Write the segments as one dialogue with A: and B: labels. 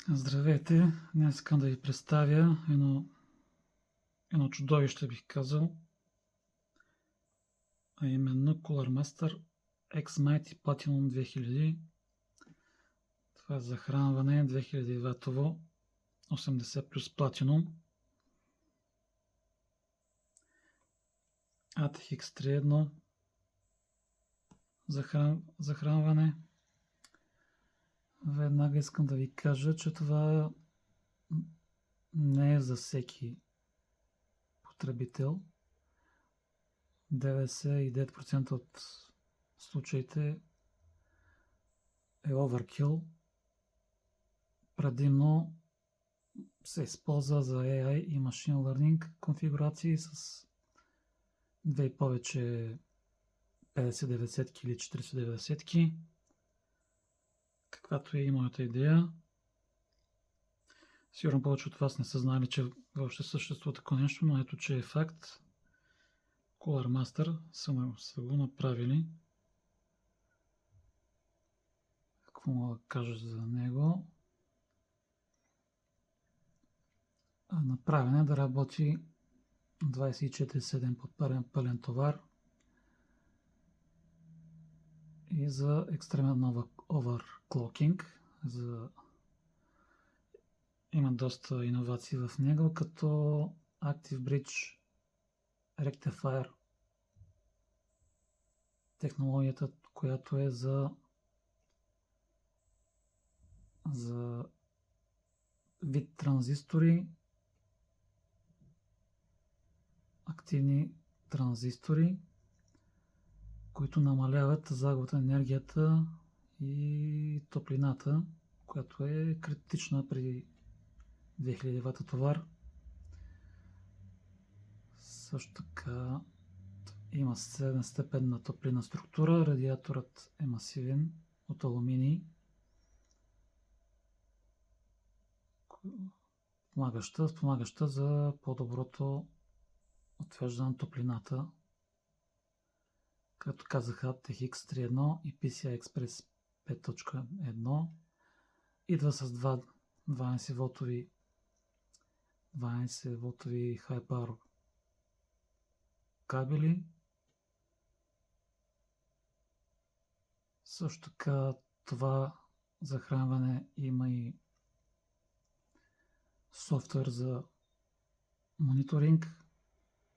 A: Здравейте! Днес искам да ви представя едно чудовище, бих казал, а именно Cooler Master X-Mighty Platinum 2000. Това е захранване 2000 ватово 80 плюс Platinum. ATX 3.1 захранване. Веднага искам да ви кажа, че това не е за всеки потребител. 99% от случаите е оверкил. Предимно се използва за AI и Machine Learning конфигурации с 2 и повече 5090 или 490, каквато е и моята идея. Сигурно повече от вас не са знали, че въобще съществува такова нещо, но ето, че е факт. Cooler Master са го направили. Какво мога да кажа за него? Направен е да работи 24/7 под пълен товар и за екстремен overclocking. Има доста иновации в него, като Active Bridge Rectifier, технологията, която е за вид транзистори, активни транзистори, които намаляват загубата на енергията и топлината, която е критична при 2000 вата товар. Също така има 7 степен на топлинна структура. Радиаторът е масивен от алуминий, спомагаща за по-доброто отвеждане на топлината. Както казаха ATX 3.1 и PCI Express 5.1, идва с 12 волтови High Power кабели. Също така това захранване има и софтуер за мониторинг,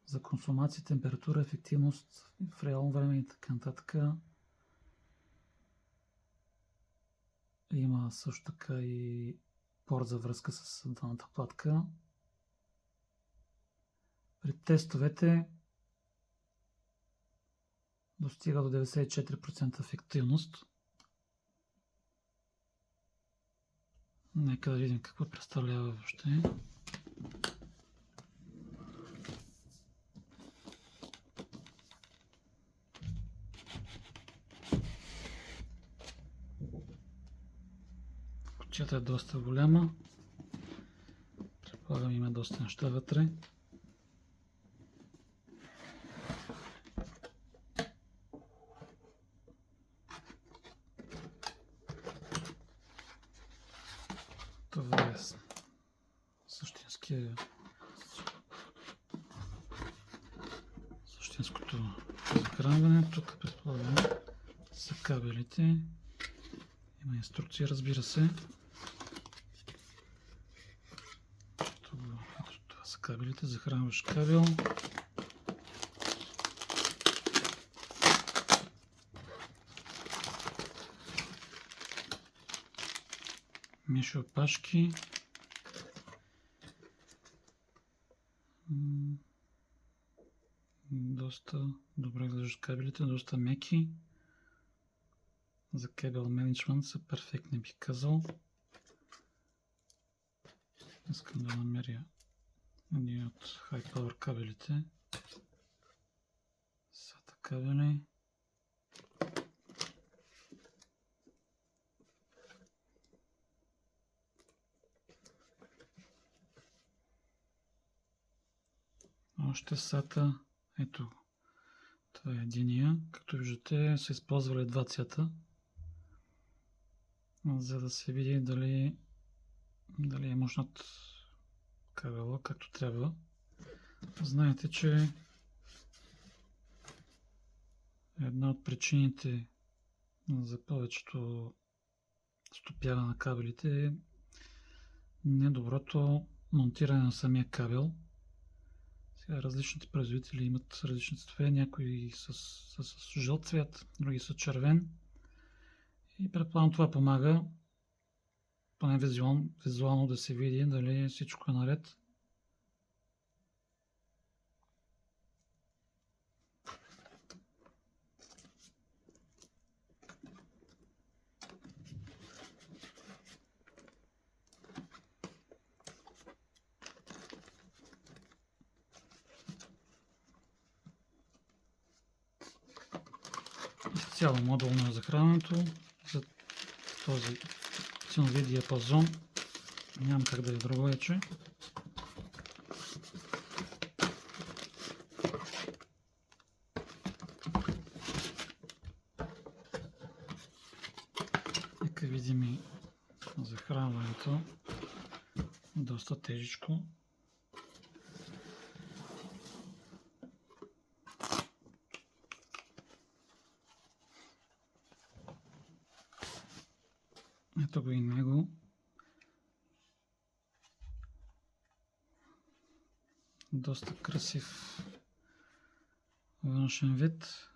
A: за консумация, температура, ефективност в реално време и така нататък. Има също така и порт за връзка с двамата платка. При тестовете достига до 94% ефективност. Нека да видим какво представлява въобще. Кутията е доста голяма. Предполагам, има доста неща вътре. Това е същинското захранване. Тук предполагам са кабелите. Има инструкции, разбира се. Това са кабелите, захранваш кабел. Мишо опашки. Доста добре изглеждат кабелите, доста меки. За кабел менеджмент са перфектни, бих казал. Искам да намеря един от High Power кабелите. SATA кабели. Още SATA. Ето, това е единия. Както виждате, са използвали два цвята, за да се види дали дали е мощнат кабела както трябва. Знаете, че една от причините за повечето стопяване на кабелите е недоброто монтиране на самия кабел. Сега различните производители имат различни цветове, някои са с жълт цвят, други са червен. И предполагам това помага поне визуално да се види дали всичко е наред. Изцяло модулно е захранването за този ценови диапазон. Нямам как да е друго вече. Нека видим и захранването. Доста тежичко. Ето го и него. Доста красив външен вид.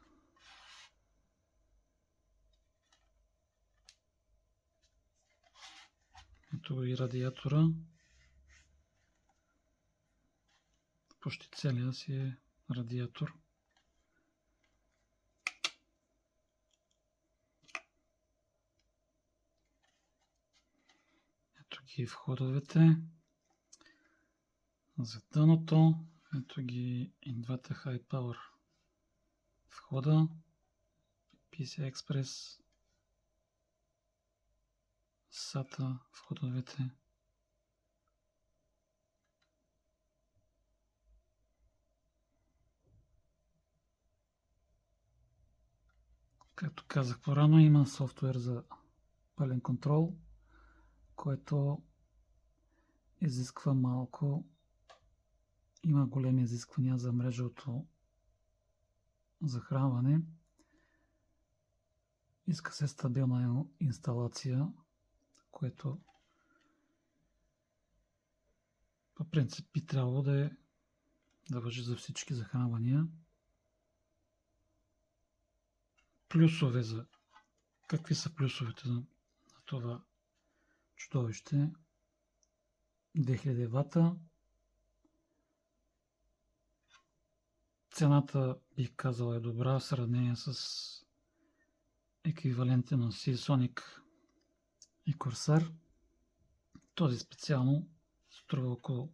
A: Ето го и радиатора. Почти целият си е радиатор. Ето ги входовете за дъното. Ето ги и двата High Power входа. PCI Express, SATA входовете. Както казах по-рано, има софтуер за пълен контрол, който изисква малко. Има големи изисквания за мрежовото захранване. Иска се стабилна инсталация, което по принцип би трябвало да важи за всички захранвания. Плюсове за... Какви са плюсовете на това чудовище? 2000 вата. Цената, бих казал, е добра в сравнение с еквивалентите на Seasonic и Corsair. Този специално струва около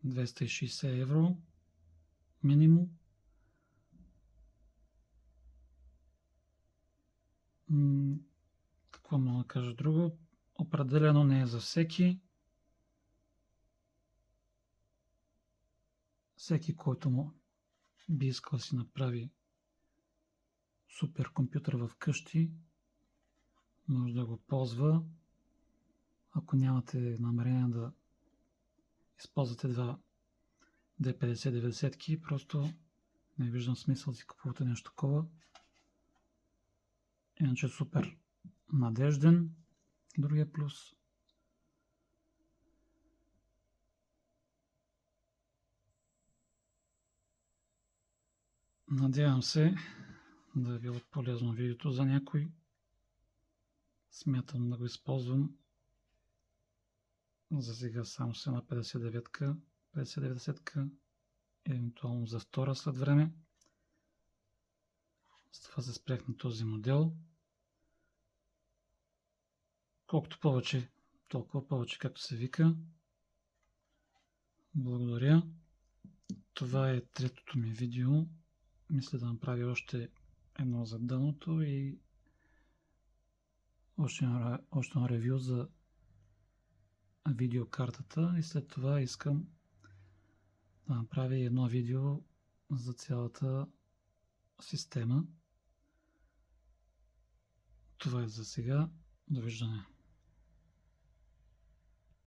A: 260 евро минимум. Какво мога да кажа друго? Определено не е за всеки. Всеки, който му би искал да си направи суперкомпютър в къщи, може да го ползва. Ако нямате намерение да използвате два D50-90, просто не виждам смисъл да си купувате нещо такова. Иначе супер надежден. Другия плюс. Надявам се да ви е от полезно видеото за някой. Смятам да го използвам. За сега само се на 59-ка, 50-90-ка, евентуално за втора след време. С това се спрях на този модел. Колкото повече, толкова повече, както се вика. Благодаря. Това е третото ми видео. Мисля да направя още едно за дъното и още едно ревю за видеокартата. И след това искам да направя едно видео за цялата система. Това е за сега. Довиждане.